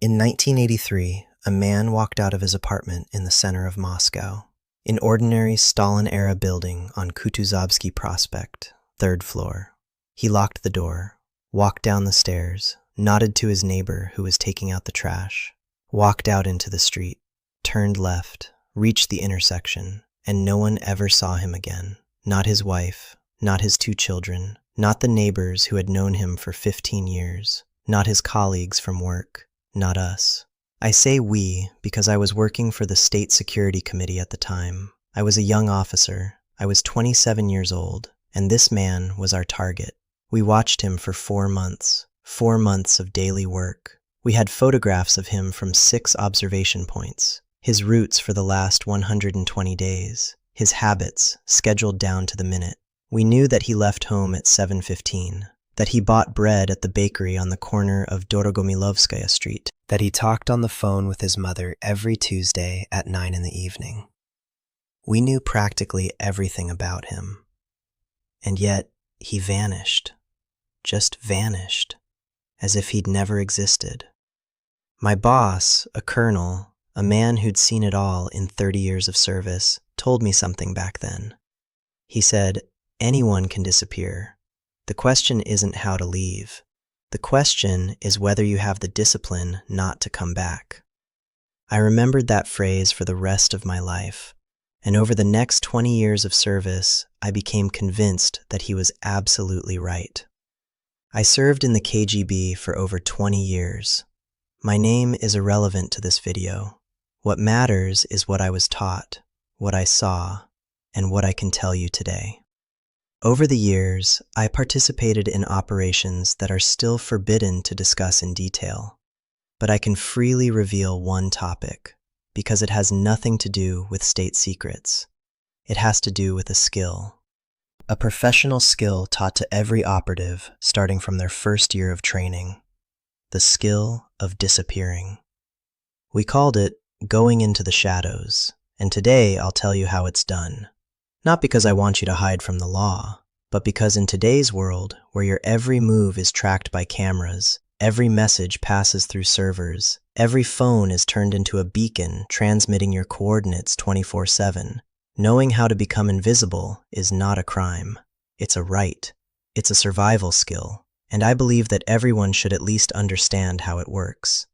In 1983, a man walked out of his apartment in the center of Moscow, an ordinary Stalin-era building on Kutuzovsky Prospect, 3rd floor. He locked the door, walked down the stairs, nodded to his neighbor who was taking out the trash, walked out into the street, turned left, reached the intersection, and no one ever saw him again. Not his wife, not his 2 children, not the neighbors who had known him for 15 years, not his colleagues from work, not us. I say we because I was working for the State Security Committee at the time. I was a young officer. I was 27 years old, and this man was our target. We watched him for 4 months, 4 months of daily work. We had photographs of him from 6 observation points, his routes for the last 120 days, his habits scheduled down to the minute. We knew that he left home at 7:15, that he bought bread at the bakery on the corner of Dorogomilovskaya Street, that he talked on the phone with his mother every Tuesday at 9 in the evening. We knew practically everything about him. And yet, he vanished. Just vanished. As if he'd never existed. My boss, a colonel, a man who'd seen it all in 30 years of service, told me something back then. He said, anyone can disappear. The question isn't how to leave. The question is whether you have the discipline not to come back. I remembered that phrase for the rest of my life, and over the next 20 years of service, I became convinced that he was absolutely right. I served in the KGB for over 20 years. My name is irrelevant to this video. What matters is what I was taught, what I saw, and what I can tell you today. Over the years, I participated in operations that are still forbidden to discuss in detail, but I can freely reveal one topic, because it has nothing to do with state secrets. It has to do with a skill. A professional skill taught to every operative starting from their first year of training. The skill of disappearing. We called it going into the shadows, and today I'll tell you how it's done. Not because I want you to hide from the law, but because in today's world, where your every move is tracked by cameras, every message passes through servers, every phone is turned into a beacon transmitting your coordinates 24/7, knowing how to become invisible is not a crime. It's a right. It's a survival skill, and I believe that everyone should at least understand how it works.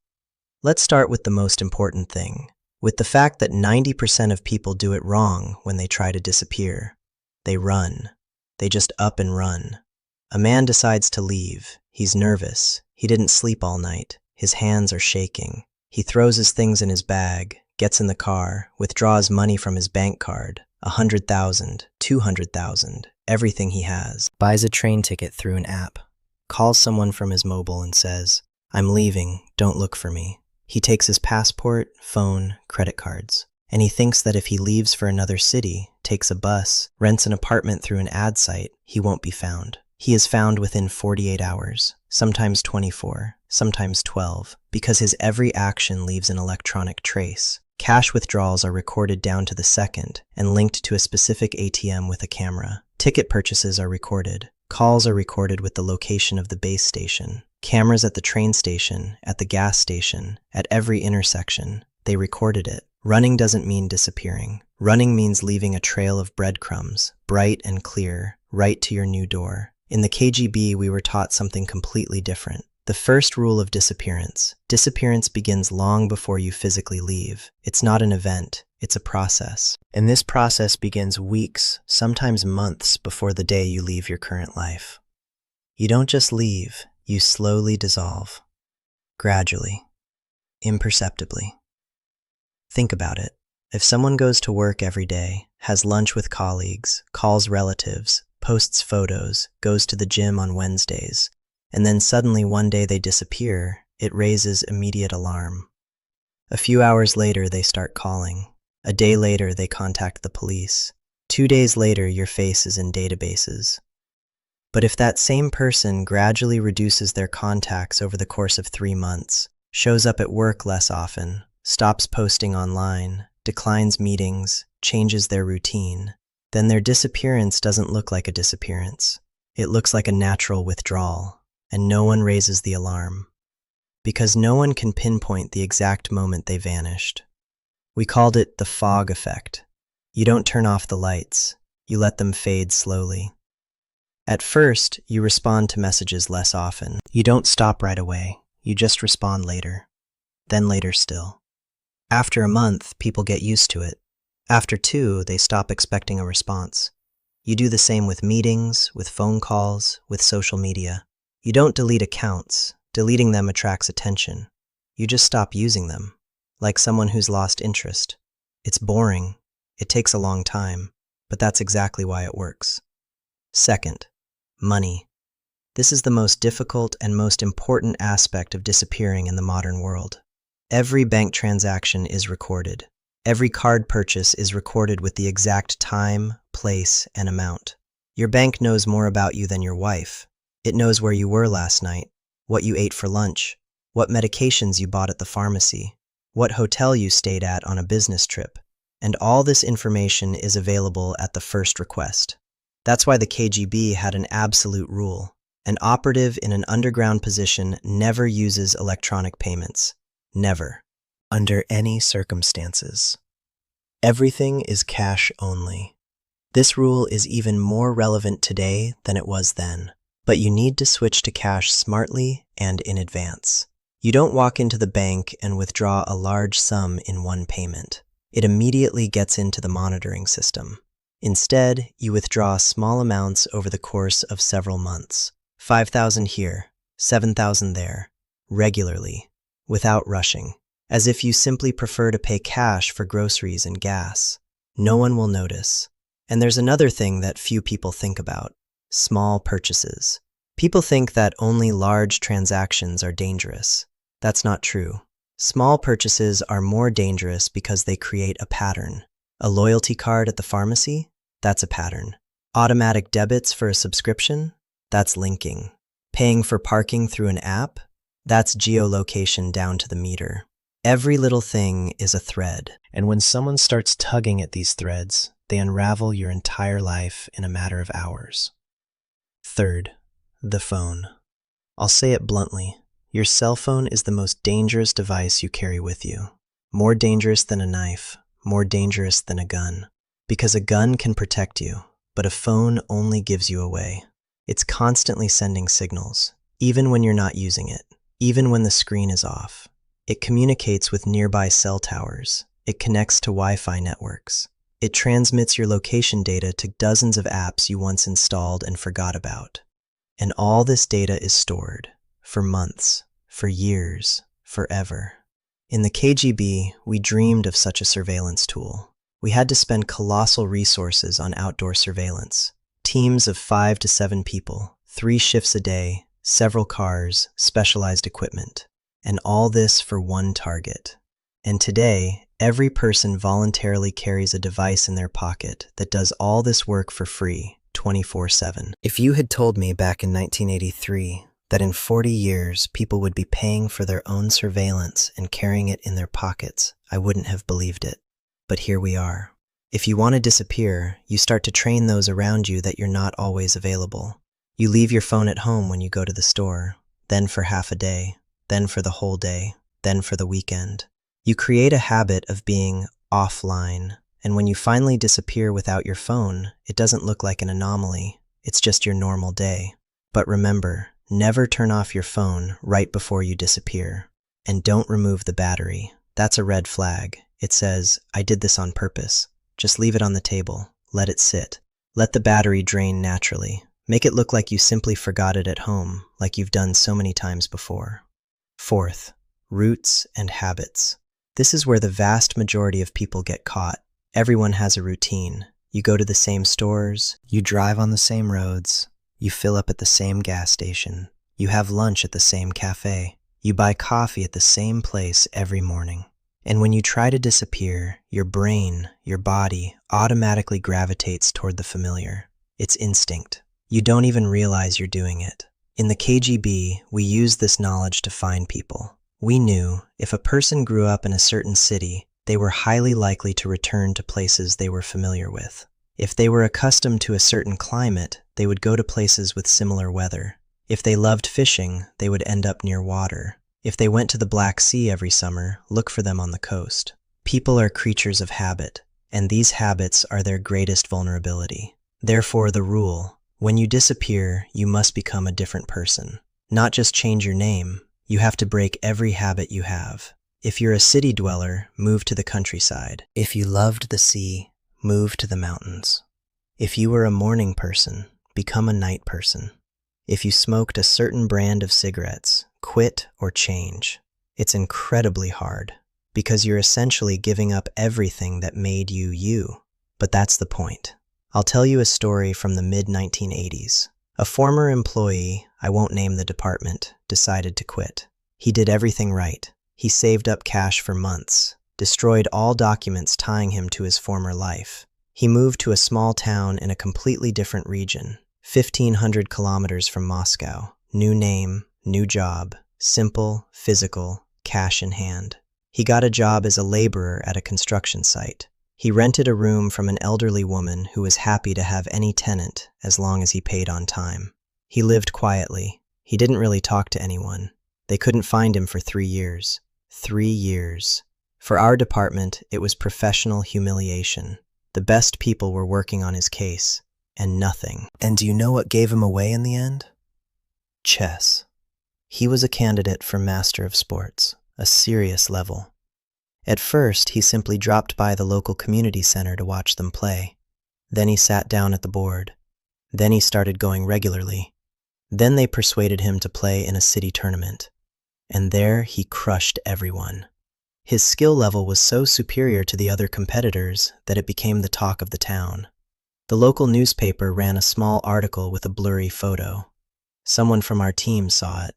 Let's start with the most important thing, with the fact that 90% of people do it wrong when they try to disappear. They run. They just up and run. A man decides to leave. He's nervous. He didn't sleep all night. His hands are shaking. He throws his things in his bag, gets in the car, withdraws money from his bank card, 100,000, 200,000, everything he has, buys a train ticket through an app, calls someone from his mobile and says, "I'm leaving, don't look for me." He takes his passport, phone, credit cards, and he thinks that if he leaves for another city, takes a bus, rents an apartment through an ad site, he won't be found. He is found within 48 hours, sometimes 24, sometimes 12, because his every action leaves an electronic trace. Cash withdrawals are recorded down to the second and linked to a specific ATM with a camera. Ticket purchases are recorded. Calls are recorded with the location of the base station. Cameras at the train station, at the gas station, at every intersection. They recorded it. Running doesn't mean disappearing. Running means leaving a trail of breadcrumbs, bright and clear, right to your new door. In the KGB, we were taught something completely different. The first rule of disappearance. Disappearance begins long before you physically leave. It's not an event, it's a process. And this process begins weeks, sometimes months before the day you leave your current life. You don't just leave, you slowly dissolve. Gradually. Imperceptibly. Think about it. If someone goes to work every day, has lunch with colleagues, calls relatives, posts photos, goes to the gym on Wednesdays, and then suddenly one day they disappear, it raises immediate alarm. A few hours later, they start calling. A day later, they contact the police. 2 days later, your face is in databases. But if that same person gradually reduces their contacts over the course of 3 months, shows up at work less often, stops posting online, declines meetings, changes their routine, then their disappearance doesn't look like a disappearance. It looks like a natural withdrawal, and no one raises the alarm. because no one can pinpoint the exact moment they vanished. We called it the fog effect. You don't turn off the lights. You let them fade slowly. At first, you respond to messages less often. You don't stop right away. You just respond later. Then later still. After a month, people get used to it. After 2, they stop expecting a response. You do the same with meetings, with phone calls, with social media. You don't delete accounts. Deleting them attracts attention. You just stop using them, like someone who's lost interest. It's boring. It takes a long time, but that's exactly why it works. Second, money. This is the most difficult and most important aspect of disappearing in the modern world. Every bank transaction is recorded. Every card purchase is recorded with the exact time, place, and amount. Your bank knows more about you than your wife. It knows where you were last night, what you ate for lunch, what medications you bought at the pharmacy, what hotel you stayed at on a business trip, and all this information is available at the first request. That's why the KGB had an absolute rule. An operative in an underground position never uses electronic payments. Never. Under any circumstances. Everything is cash only. This rule is even more relevant today than it was then, but you need to switch to cash smartly and in advance. You don't walk into the bank and withdraw a large sum in one payment. It immediately gets into the monitoring system. Instead, you withdraw small amounts over the course of several months. 5,000 here, 7,000 there, regularly, without rushing, as if you simply prefer to pay cash for groceries and gas. No one will notice. And there's another thing that few people think about: small purchases. People think that only large transactions are dangerous. That's not true. Small purchases are more dangerous because they create a pattern. A loyalty card at the pharmacy? That's a pattern. Automatic debits for a subscription? That's linking. Paying for parking through an app? That's geolocation down to the meter. Every little thing is a thread. And when someone starts tugging at these threads, they unravel your entire life in a matter of hours. Third, the phone. I'll say it bluntly. Your cell phone is the most dangerous device you carry with you. More dangerous than a knife. More dangerous than a gun. Because a gun can protect you, but a phone only gives you away. It's constantly sending signals, even when you're not using it, even when the screen is off. It communicates with nearby cell towers. It connects to Wi-Fi networks. It transmits your location data to dozens of apps you once installed and forgot about. And all this data is stored, for months, for years, forever. In the KGB, we dreamed of such a surveillance tool. We had to spend colossal resources on outdoor surveillance. Teams of 5 to 7 people, 3 shifts a day, several cars, specialized equipment. And all this for one target. And today, every person voluntarily carries a device in their pocket that does all this work for free, 24/7. If you had told me back in 1983 that in 40 years people would be paying for their own surveillance and carrying it in their pockets, I wouldn't have believed it. But here we are. If you want to disappear, you start to train those around you that you're not always available. You leave your phone at home when you go to the store, then for half a day, then for the whole day, then for the weekend. You create a habit of being offline, and when you finally disappear without your phone, it doesn't look like an anomaly. It's just your normal day. But remember, never turn off your phone right before you disappear. And don't remove the battery. That's a red flag. It says, I did this on purpose. Just leave it on the table. Let it sit. Let the battery drain naturally. Make it look like you simply forgot it at home, like you've done so many times before. Fourth, routes and habits. This is where the vast majority of people get caught. Everyone has a routine. You go to the same stores, you drive on the same roads, you fill up at the same gas station, you have lunch at the same cafe, you buy coffee at the same place every morning. And when you try to disappear, your brain, your body, automatically gravitates toward the familiar. It's instinct. You don't even realize you're doing it. In the KGB, we used this knowledge to find people. We knew if a person grew up in a certain city, they were highly likely to return to places they were familiar with. If they were accustomed to a certain climate, they would go to places with similar weather. If they loved fishing, they would end up near water. If they went to the Black Sea every summer, look for them on the coast. People are creatures of habit, and these habits are their greatest vulnerability. Therefore, the rule: when you disappear, you must become a different person. Not just change your name, you have to break every habit you have. If you're a city dweller, move to the countryside. If you loved the sea, move to the mountains. If you were a morning person, become a night person. If you smoked a certain brand of cigarettes, quit or change. It's incredibly hard, because you're essentially giving up everything that made you you. But that's the point. I'll tell you a story from the mid-1980s. A former employee, I won't name the department, decided to quit. He did everything right. He saved up cash for months, destroyed all documents tying him to his former life. He moved to a small town in a completely different region, 1,500 kilometers from Moscow. New name, new job, simple, physical, cash in hand. He got a job as a laborer at a construction site. He rented a room from an elderly woman who was happy to have any tenant as long as he paid on time. He lived quietly. He didn't really talk to anyone. They couldn't find him for 3 years. 3 years. For our department, it was professional humiliation. The best people were working on his case, and nothing. And do you know what gave him away in the end? Chess. He was a candidate for Master of Sports, a serious level. At first, he simply dropped by the local community center to watch them play. Then he sat down at the board. Then he started going regularly. Then they persuaded him to play in a city tournament. And there he crushed everyone. His skill level was so superior to the other competitors that it became the talk of the town. The local newspaper ran a small article with a blurry photo. Someone from our team saw it.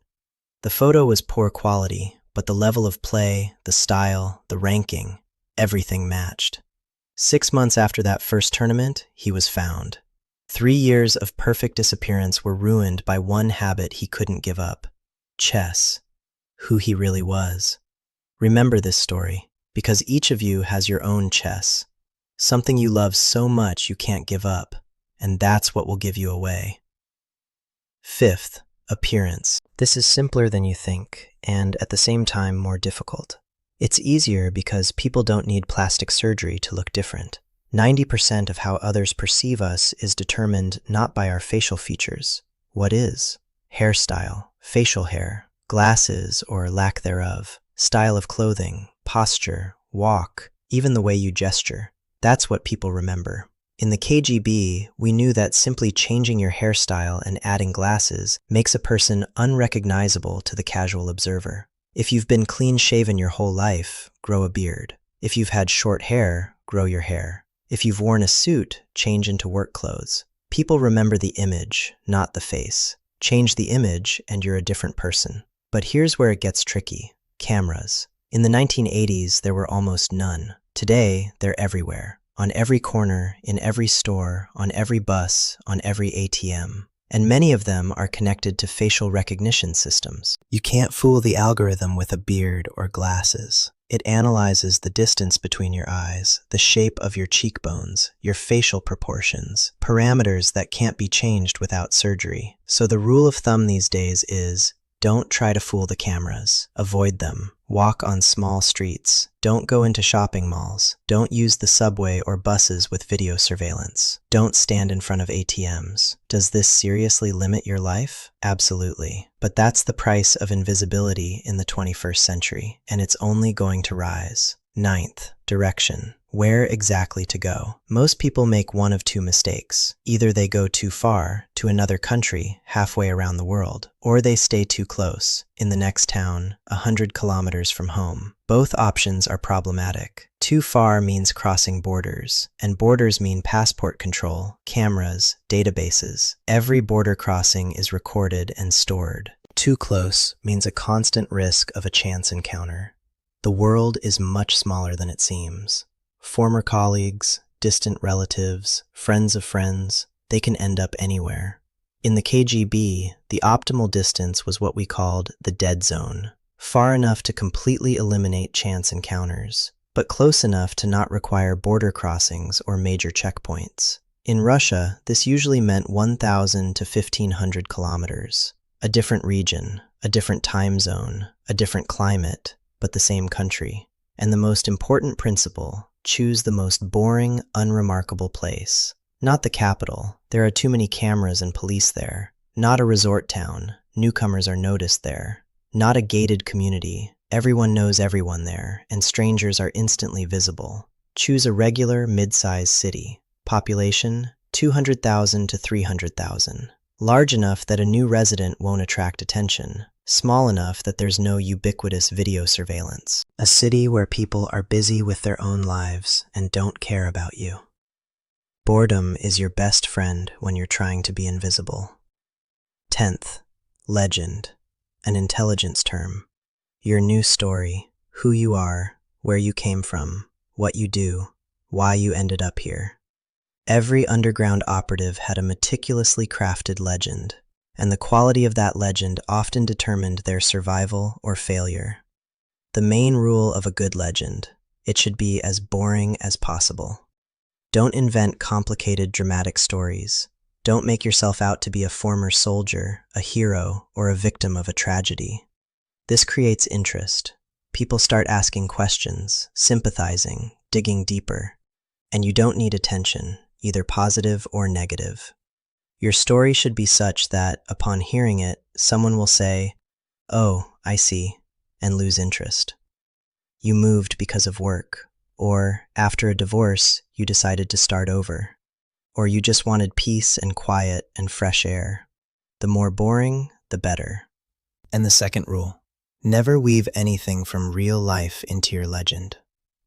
The photo was poor quality, but the level of play, the style, the ranking, everything matched. 6 months after that first tournament, he was found. 3 years of perfect disappearance were ruined by one habit he couldn't give up: chess. Who he really was. Remember this story, because each of you has your own chess, something you love so much you can't give up, and that's what will give you away. Fifth, appearance. This is simpler than you think, and at the same time more difficult. It's easier because people don't need plastic surgery to look different. 90% of how others perceive us is determined not by our facial features. What is? Hairstyle, facial hair, glasses or lack thereof, style of clothing, posture, walk, even the way you gesture. That's what people remember. In the KGB, we knew that simply changing your hairstyle and adding glasses makes a person unrecognizable to the casual observer. If you've been clean-shaven your whole life, grow a beard. If you've had short hair, grow your hair. If you've worn a suit, change into work clothes. People remember the image, not the face. Change the image and you're a different person. But here's where it gets tricky. Cameras. In the 1980s, there were almost none. Today, they're everywhere. On every corner, in every store, on every bus, on every ATM. And many of them are connected to facial recognition systems. You can't fool the algorithm with a beard or glasses. It analyzes the distance between your eyes, the shape of your cheekbones, your facial proportions, parameters that can't be changed without surgery. So the rule of thumb these days is: don't try to fool the cameras. Avoid them. Walk on small streets. Don't go into shopping malls. Don't use the subway or buses with video surveillance. Don't stand in front of ATMs. Does this seriously limit your life? Absolutely. But that's the price of invisibility in the 21st century, and it's only going to rise. Ninth, direction. Where exactly to go? Most people make one of two mistakes. Either they go too far, to another country, halfway around the world, or they stay too close, in the next town, 100 kilometers from home. Both options are problematic. Too far means crossing borders, and borders mean passport control, cameras, databases. Every border crossing is recorded and stored. Too close means a constant risk of a chance encounter. The world is much smaller than it seems. Former colleagues, distant relatives, friends of friends, they can end up anywhere. In the KGB, the optimal distance was what we called the dead zone, far enough to completely eliminate chance encounters, but close enough to not require border crossings or major checkpoints. In Russia, this usually meant 1,000 to 1,500 kilometers, a different region, a different time zone, a different climate, but the same country. And the most important principle, choose the most boring, unremarkable place. Not the capital, there are too many cameras and police there. Not a resort town, newcomers are noticed there. Not a gated community, everyone knows everyone there, and strangers are instantly visible. Choose a regular, mid-sized city. Population, 200,000 to 300,000. Large enough that a new resident won't attract attention. Small enough that there's no ubiquitous video surveillance. A city where people are busy with their own lives and don't care about you. Boredom is your best friend when you're trying to be invisible. 10th, legend, an intelligence term. Your new story, who you are, where you came from, what you do, why you ended up here. Every underground operative had a meticulously crafted legend, and the quality of that legend often determined their survival or failure. The main rule of a good legend, it should be as boring as possible. Don't invent complicated dramatic stories. Don't make yourself out to be a former soldier, a hero, or a victim of a tragedy. This creates interest. People start asking questions, sympathizing, digging deeper. And you don't need attention, either positive or negative. Your story should be such that, upon hearing it, someone will say, "Oh, I see," and lose interest. You moved because of work, or after a divorce, you decided to start over, or you just wanted peace and quiet and fresh air. The more boring, the better. And the second rule, never weave anything from real life into your legend.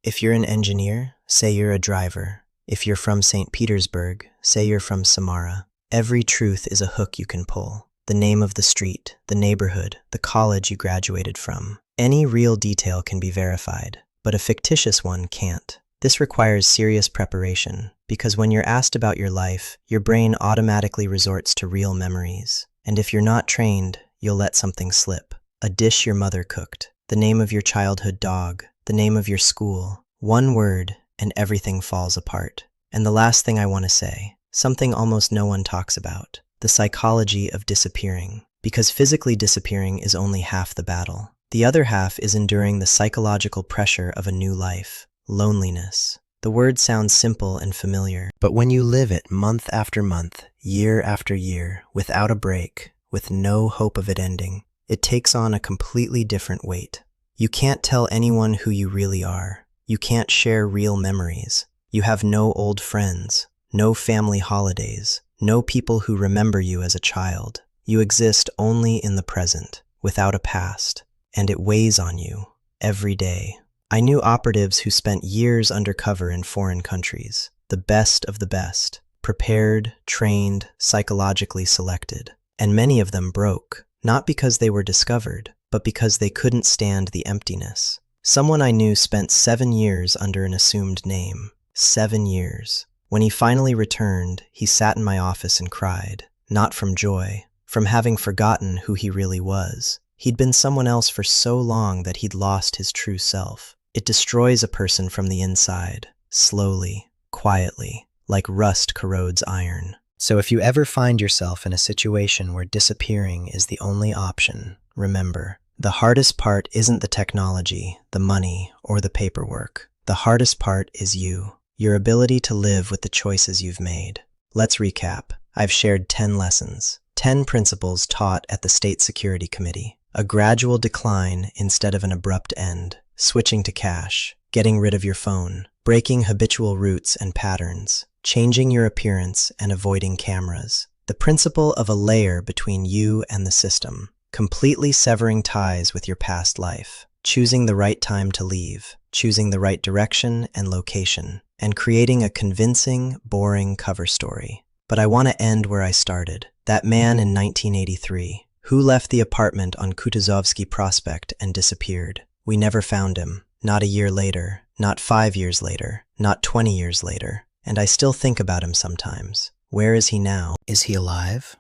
If you're an engineer, say you're a driver. If you're from St. Petersburg, say you're from Samara. Every truth is a hook you can pull. The name of the street, the neighborhood, the college you graduated from. Any real detail can be verified, but a fictitious one can't. This requires serious preparation, because when you're asked about your life, your brain automatically resorts to real memories. And if you're not trained, you'll let something slip. A dish your mother cooked, the name of your childhood dog, the name of your school. One word, and everything falls apart. And the last thing I want to say, something almost no one talks about, the psychology of disappearing. Because physically disappearing is only half the battle. The other half is enduring the psychological pressure of a new life, loneliness. The word sounds simple and familiar, but when you live it month after month, year after year, without a break, with no hope of it ending, it takes on a completely different weight. You can't tell anyone who you really are. You can't share real memories. You have no old friends, no family holidays, no people who remember you as a child. You exist only in the present, without a past, and it weighs on you every day. I knew operatives who spent years undercover in foreign countries, the best of the best, prepared, trained, psychologically selected, and many of them broke, not because they were discovered, but because they couldn't stand the emptiness. Someone I knew spent 7 years under an assumed name. 7 years. When he finally returned, he sat in my office and cried, not from joy, from having forgotten who he really was. He'd been someone else for so long that he'd lost his true self. It destroys a person from the inside, slowly, quietly, like rust corrodes iron. So if you ever find yourself in a situation where disappearing is the only option, remember, the hardest part isn't the technology, the money, or the paperwork. The hardest part is you, your ability to live with the choices you've made. Let's recap. I've shared 10 lessons, 10 principles taught at the State Security Committee. A gradual decline instead of an abrupt end. Switching to cash. Getting rid of your phone. Breaking habitual routes and patterns. Changing your appearance and avoiding cameras. The principle of a layer between you and the system. Completely severing ties with your past life. Choosing the right time to leave. Choosing the right direction and location. And creating a convincing, boring cover story. But I want to end where I started. That man in 1983, who left the apartment on Kutuzovsky Prospect and disappeared. We never found him. Not a year later. Not 5 years later. Not 20 years later. And I still think about him sometimes. Where is he now? Is he alive?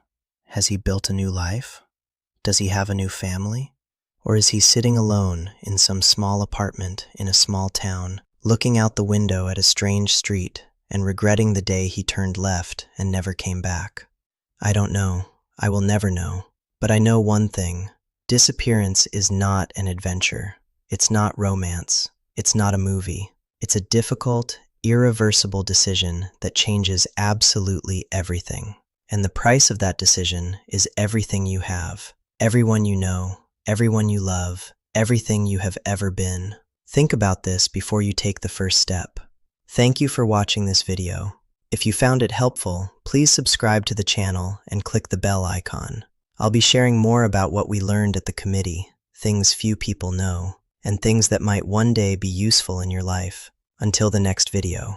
Has he built a new life? Does he have a new family? Or is he sitting alone in some small apartment in a small town, looking out the window at a strange street and regretting the day he turned left and never came back? I don't know. I will never know. But I know one thing. Disappearance is not an adventure. It's not romance. It's not a movie. It's a difficult, irreversible decision that changes absolutely everything. And the price of that decision is everything you have, everyone you know, everyone you love, everything you have ever been. Think about this before you take the first step. Thank you for watching this video. If you found it helpful, please subscribe to the channel and click the bell icon. I'll be sharing more about what we learned at the committee, things few people know, and things that might one day be useful in your life. Until the next video.